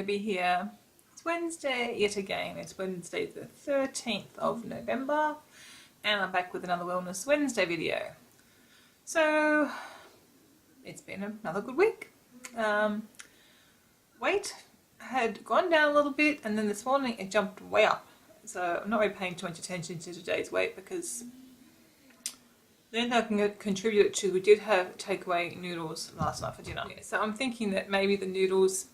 Debbie here. It's Wednesday yet again. It's Wednesday the 13th of November and I'm back with another Wellness Wednesday video. So it's been another good week. Weight had gone down a little bit and then this morning it jumped way up. So I'm not really paying too much attention to today's weight because then I can contribute to, we did have takeaway noodles last night for dinner. Yeah, so I'm thinking that maybe the noodles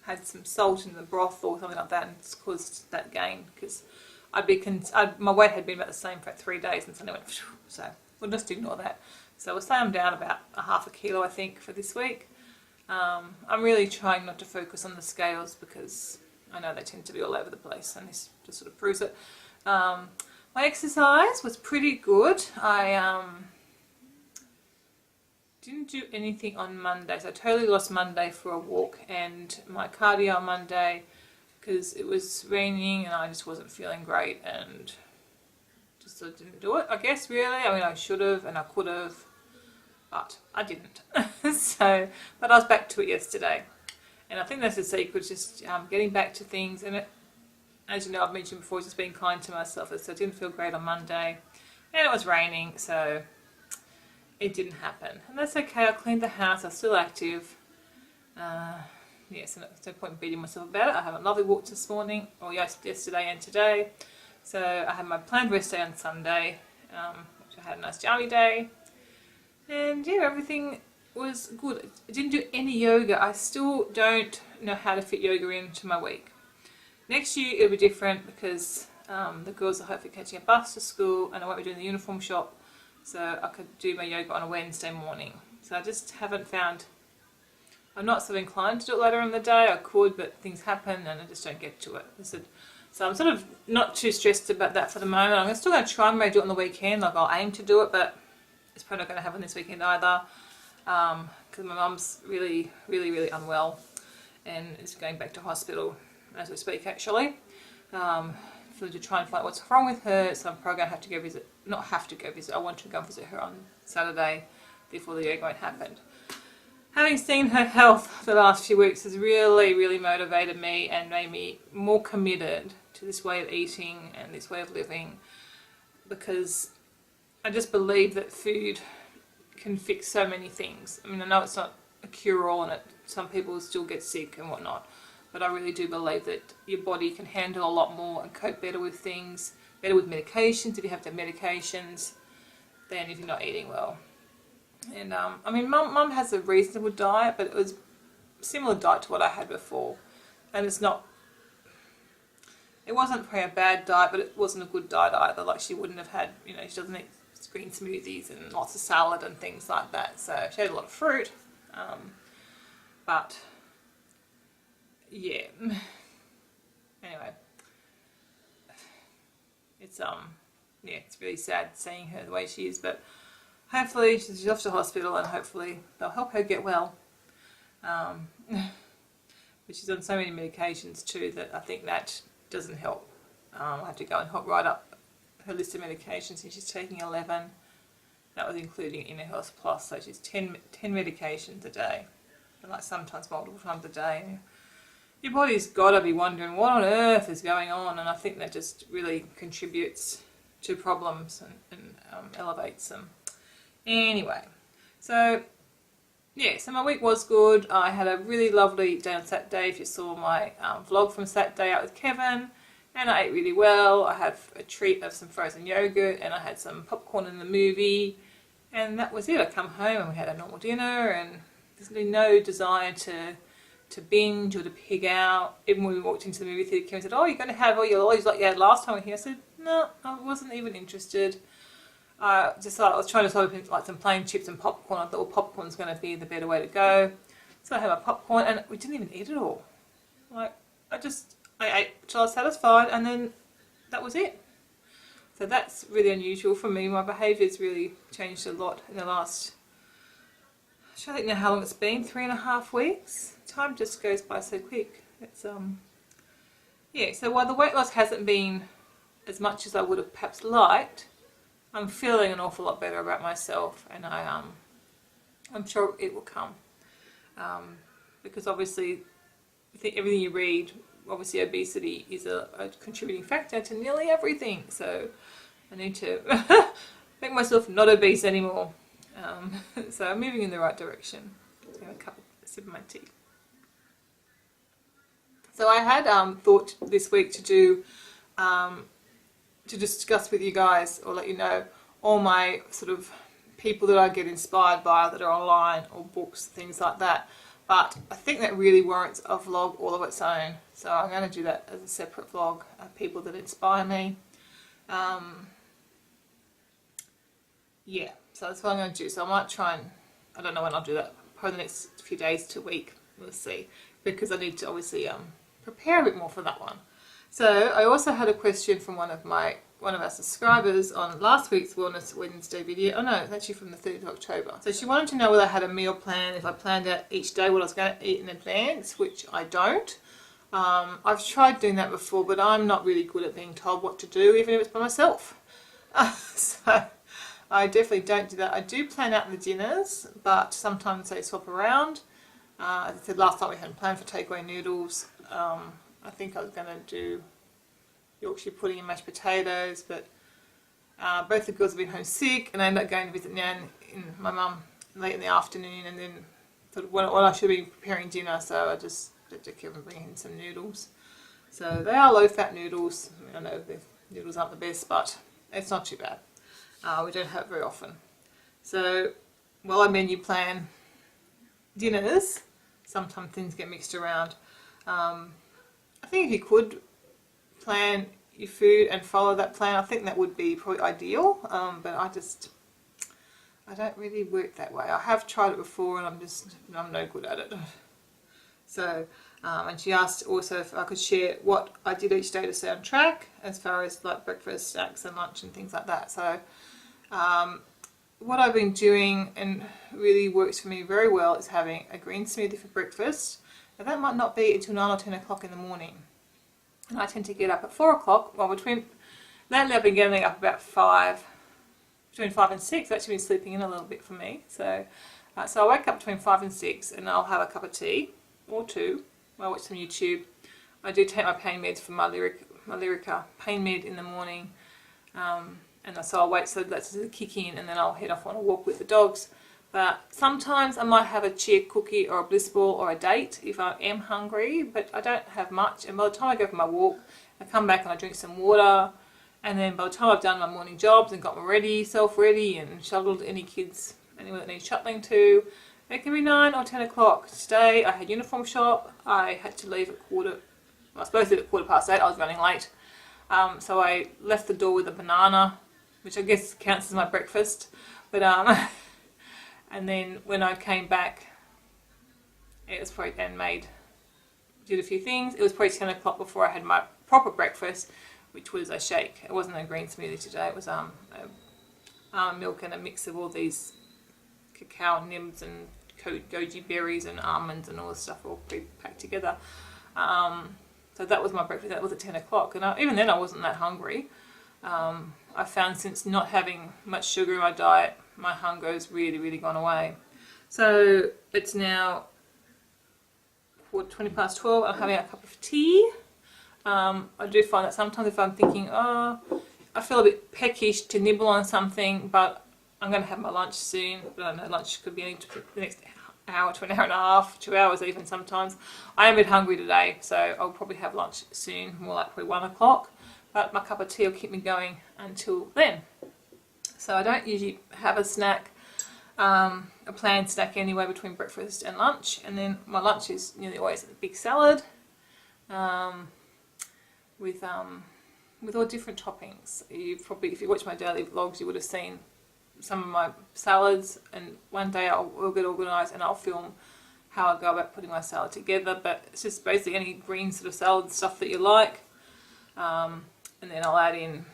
had some salt in the broth or something like that and it's caused that gain, because my weight had been about the same for 3 days and suddenly went phew, so we'll just ignore that. So we'll say I'm down about a half a kilo I think for this week. I'm really trying not to focus on the scales because I know they tend to be all over the place and this just sort of proves it. My exercise was pretty good. I didn't do anything on Monday, so I totally lost Monday for a walk, and my cardio on Monday because it was raining and I just wasn't feeling great and just sort of didn't do it, I guess, really. I mean, I should have and I could have, but I didn't. But I was back to it yesterday, and I think that's the secret, just getting back to things. And as you know, I've mentioned before, just being kind to myself. So I didn't feel great on Monday and it was raining, so it didn't happen, and that's okay. I cleaned the house, I'm still active. Yes, and there's no point beating myself about it. I had a lovely walk this morning, or yesterday and today. So I had my planned rest day on Sunday, which I had a nice jammy day, and yeah, everything was good. I didn't do any yoga. I still don't know how to fit yoga into my week. Next year it'll be different because the girls are hopefully catching a bus to school and I won't be doing the uniform shop, so I could do my yoga on a Wednesday morning. So I just haven't found, I'm not so inclined to do it later in the day. I could, but things happen and I just don't get to it. So I'm sort of not too stressed about that for the moment. I'm still going to try and maybe do it on the weekend, like I'll aim to do it, but it's probably not going to happen this weekend either, because my mum's really unwell and is going back to hospital as we speak, actually. So to try and find out what's wrong with her, so I'm probably going to have to go visit, not have to go visit, I want to go and visit her on Saturday before the yoga happened. Having seen her health the last few weeks has really motivated me and made me more committed to this way of eating and this way of living, because I just believe that food can fix so many things. I mean, I know it's not a cure-all and some people still get sick and whatnot, but I really do believe that your body can handle a lot more and cope better with things, better with medications if you have to have medications, than if you're not eating well. And I mean, mum has a reasonable diet, but it was a similar diet to what I had before, and it wasn't probably a bad diet, but it wasn't a good diet either. Like, she wouldn't have had, you know, she doesn't eat green smoothies and lots of salad and things like that, so she had a lot of fruit, but yeah, anyway, it's yeah, it's really sad seeing her the way she is, but hopefully she's off to hospital and hopefully they'll help her get well. But she's on so many medications too that I think that doesn't help. I have to go and write up her list of medications, and she's taking 11. That was including Inner Health Plus, so she's 10 medications a day, and like sometimes multiple times a day. Your body's got to be wondering what on earth is going on, and I think that just really contributes to problems and elevates them. Anyway, so yeah, so my week was good. I had a really lovely day on Saturday. If you saw my vlog from Saturday out with Kevin, and I ate really well. I had a treat of some frozen yogurt and I had some popcorn in the movie, and that was it. I come home and we had a normal dinner, and there's really no desire to binge or to pig out. Even when we walked into the movie theatre, Kevin said, "Oh, you're going to have all your lollies like you had last time we were here." I said, "No, I wasn't even interested." Just thought I was trying to sort of like some plain chips and popcorn. I thought, well, popcorn's going to be the better way to go. So I had my popcorn, and we didn't even eat it all. Like, I ate till I was satisfied, and then that was it. So that's really unusual for me. My behaviour's really changed a lot in the last, I don't think know how long it's been, 3.5 weeks. Time just goes by so quick. It's yeah, so while the weight loss hasn't been as much as I would have perhaps liked, I'm feeling an awful lot better about myself, and I'm sure it will come, because obviously I think everything you read, obviously obesity is a contributing factor to nearly everything. So I need to make myself not obese anymore. So I'm moving in the right direction. Just have a sip of my tea. So I had thought this week to do to discuss with you guys or let you know all my sort of people that I get inspired by that are online or books, things like that. But I think that really warrants a vlog all of its own. So I'm going to do that as a separate vlog of people that inspire me. Yeah, so that's what I'm going to do. So I might try and, I don't know when I'll do that, probably the next few days to a week, we'll see. Because I need to obviously prepare a bit more for that one. So I also had a question from one of our subscribers on last week's Wellness Wednesday video. Oh no, it's actually from the 3rd of October. So she wanted to know whether I had a meal plan, if I planned out each day what I was going to eat in advance, which I don't. I've tried doing that before, but I'm not really good at being told what to do, even if it's by myself. So I definitely don't do that. I do plan out the dinners, but sometimes they swap around. As I said last night, we hadn't planned for takeaway noodles. I think I was going to do Yorkshire pudding and mashed potatoes, but both the girls have been home sick, and I ended up going to visit my mum late in the afternoon, and then thought, well, I should be preparing dinner, so I just had to keep bringing in some noodles. So they are low-fat noodles. I know the noodles aren't the best, but it's not too bad. We don't have it very often. So while I menu plan dinners, sometimes things get mixed around. I think if you could plan your food and follow that plan, I think that would be probably ideal, but I don't really work that way. I have tried it before and I'm no good at it. So, and she asked also if I could share what I did each day to stay on track as far as like breakfast, snacks and lunch and things like that. So what I've been doing and really works for me very well is having a green smoothie for breakfast. Now that might not be until 9 or 10 o'clock in the morning. And I tend to get up at 4 o'clock. Well, lately I've been getting up about 5, between 5 and 6. I've actually been sleeping in a little bit for me. So I wake up between 5 and 6 and I'll have a cup of tea or two. I watch some YouTube. I do take my pain meds for my Lyrica pain med in the morning. And so I'll wait so that's to kick in, and then I'll head off on a walk with the dogs. But sometimes I might have a chia cookie or a bliss ball or a date if I am hungry, but I don't have much. And by the time I go for my walk, I come back and I drink some water. And then by the time I've done my morning jobs and got myself ready and shuttled anyone that needs shuttling to, it can be 9 or 10 o'clock. Today I had uniform shop. I had to leave at I was supposed to leave at 8:15. I was running late. So I left the door with a banana, which I guess counts as my breakfast. But and then when I came back, it was probably did a few things. It was probably 10 o'clock before I had my proper breakfast, which was a shake. It wasn't a green smoothie today. It was milk and a mix of all these cacao nibs and goji berries and almonds and all this stuff all pre-packed together. So that was my breakfast. That was at 10 o'clock. And even then I wasn't that hungry. I found since not having much sugar in my diet, my hunger's really, really gone away. So it's now 12:20. I'm having a cup of tea. I do find that sometimes if I'm thinking, I feel a bit peckish to nibble on something, but I'm going to have my lunch soon. But I don't know, lunch could be the next hour to an hour and a half, 2 hours even sometimes. I am a bit hungry today, so I'll probably have lunch soon, more like probably 1 o'clock. But my cup of tea will keep me going until then. So I don't usually have a snack, a planned snack anyway between breakfast and lunch. And then my lunch is nearly always a big salad with all different toppings. If you watch my daily vlogs, you would have seen some of my salads. And one day I'll get organised and I'll film how I go about putting my salad together. But it's just basically any green sort of salad stuff that you like. And then I'll add in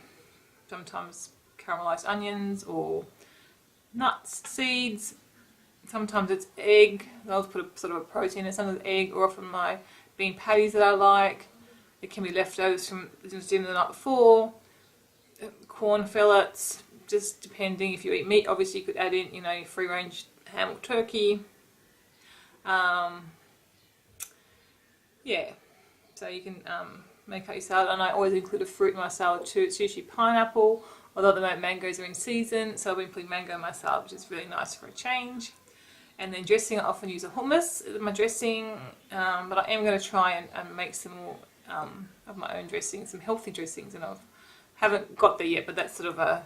sometimes caramelised onions or nuts, seeds. Sometimes it's egg. I'll put a sort of a protein in some of the egg, or often my bean patties that I like. It can be leftovers from dinner the night before. Corn fillets, just depending. If you eat meat, obviously you could add in, your free-range ham or turkey. yeah, so you can make out your salad, and I always include a fruit in my salad too. It's usually pineapple, although at the moment mangoes are in season, so I've been putting mango in my salad, which is really nice for a change. And then dressing, I often use a hummus in my dressing, but I am going to try and make some more of my own dressings, some healthy dressings, and I haven't got there yet, but that's sort of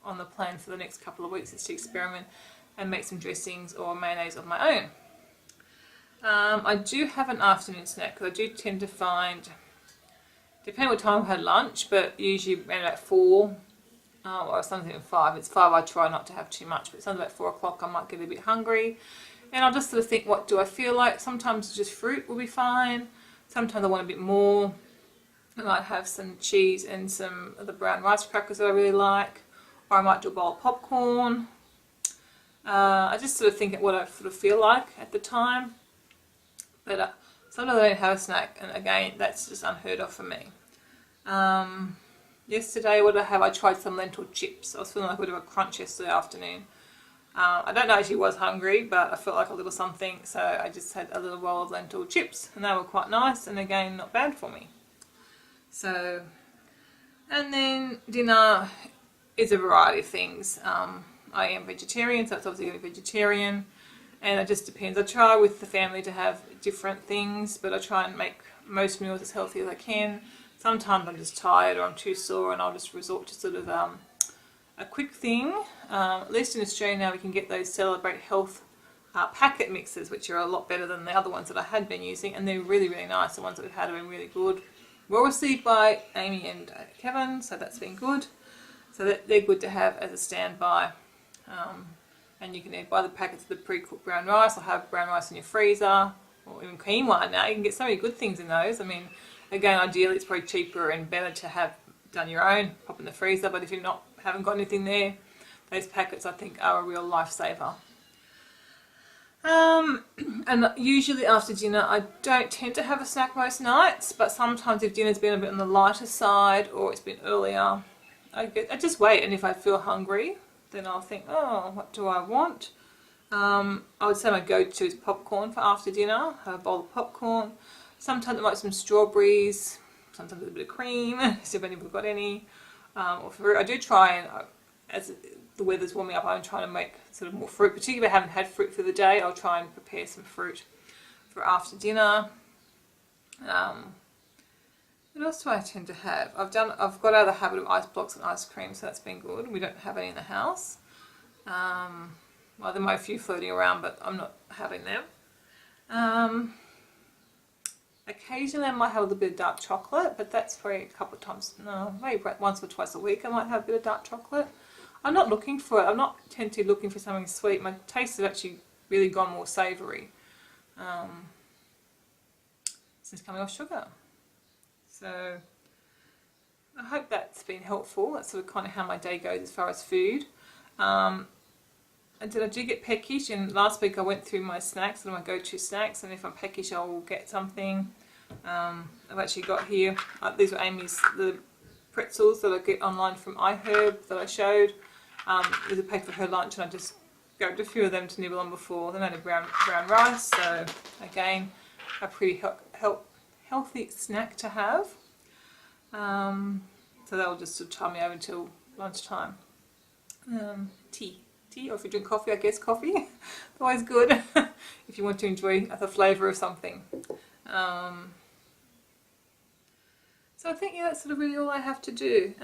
on the plan for the next couple of weeks, is to experiment and make some dressings or mayonnaise of my own. I do have an afternoon snack, because I do tend to find, depending what time I had lunch, but usually around about 4 or something at 5. If it's 5, I try not to have too much, but something about 4 o'clock I might get a bit hungry, and I'll just sort of think, what do I feel like? Sometimes just fruit will be fine, sometimes I want a bit more. I might have some cheese and some of the brown rice crackers that I really like, or I might do a bowl of popcorn. I just sort of think what I sort of feel like at the time. But sometimes I don't have a snack, and again, that's just unheard of for me. Yesterday, what did I have? I tried some lentil chips. I was feeling like a bit of a crunch yesterday afternoon. I don't know if she was hungry, but I felt like a little something, so I just had a little roll of lentil chips, and they were quite nice, and again, not bad for me. So, and then dinner is a variety of things. I am vegetarian, so it's obviously going to be vegetarian. And it just depends. I try with the family to have different things, but I try and make most meals as healthy as I can. Sometimes I'm just tired or I'm too sore, and I'll just resort to sort of a quick thing. At least in Australia now we can get those Celebrate Health packet mixes, which are a lot better than the other ones that I had been using, and they're really, really nice. The ones that we've had have been really good. Well received by Amy and Kevin, so that's been good. So they're good to have as a standby. And you can buy the packets of the pre-cooked brown rice, or have brown rice in your freezer, or even quinoa now. You can get so many good things in those. I mean, again, ideally it's probably cheaper and better to have done your own, pop in the freezer, but if you're haven't got anything there, those packets I think are a real lifesaver. And usually after dinner I don't tend to have a snack most nights, but sometimes if dinner's been a bit on the lighter side or it's been earlier, I just wait, and if I feel hungry, then I'll think, oh, what do I want? I would say my go-to is popcorn for after dinner. Have a bowl of popcorn. Sometimes I might have some strawberries, sometimes a bit of cream, see if anybody's got any. Or fruit. I do try and, as the weather's warming up, I'm trying to make sort of more fruit. Particularly if I haven't had fruit for the day, I'll try and prepare some fruit for after dinner. What else do I tend to have? I've got out of the habit of ice blocks and ice cream, so that's been good. We don't have any in the house. Well, there might be a few floating around, but I'm not having them. Occasionally I might have a little bit of dark chocolate, but that's probably a couple of times, no, maybe once or twice a week I might have a bit of dark chocolate. I'm not looking for it. I'm not tend to looking for something sweet. My taste has actually really gone more savoury since coming off sugar. So I hope that's been helpful. That's sort of kind of how my day goes as far as food. And then I do get peckish, and last week I went through my snacks and my go-to snacks, and if I'm peckish I will get something. I've actually got here, these were Amy's, the pretzels that I get online from iHerb that I showed. There's a pack for her lunch, and I just grabbed a few of them to nibble on before. They made a brown rice, so again a pretty healthy snack to have. So that will just sort of time me over until lunchtime. Tea, or if you drink coffee, I guess coffee. Always good if you want to enjoy the flavour of something. So I think, yeah, that's sort of really all I have to do.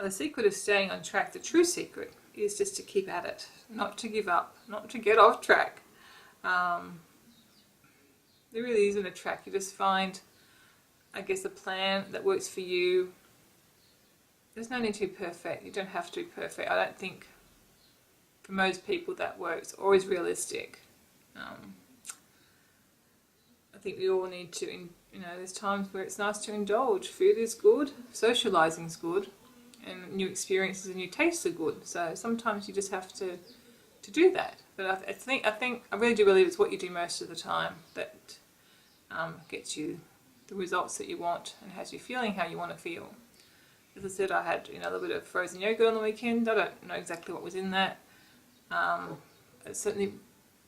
The secret of staying on track, the true secret, is just to keep at it, not to give up, not to get off track. There really isn't a track. You just find, I guess, a plan that works for you. There's no need to be perfect. You don't have to be perfect. I don't think for most people that works or is realistic. I think we all need to, there's times where it's nice to indulge. Food is good, socialising is good, and new experiences and new tastes are good. So sometimes you just have to do that. But I think I really do believe it's what you do most of the time that gets you the results that you want and has you feeling how you want to feel. As I said, I had a little bit of frozen yogurt on the weekend. I don't know exactly what was in that. I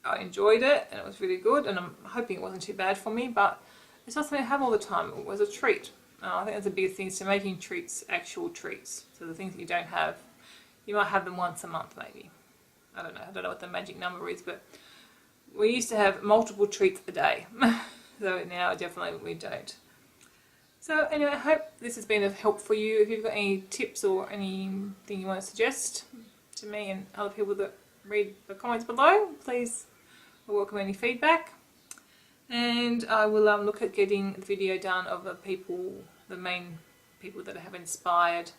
I enjoyed it and it was really good, and I'm hoping it wasn't too bad for me, but it's not something I have all the time. It was a treat. I think that's the biggest thing, so making treats actual treats. So the things that you don't have, you might have them once a month maybe. I don't know what the magic number is, but we used to have multiple treats a day. So now definitely we don't. So anyway, I hope this has been of help for you. If you've got any tips or anything you want to suggest to me and other people that read the comments below, please, I welcome any feedback. And I will look at getting the video done of the main people that have inspired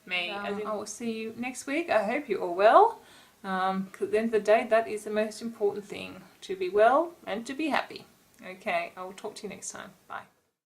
me. I will see you next week. I hope you're all well. Because at the end of the day, that is the most important thing, to be well and to be happy. Okay, I will talk to you next time. Bye.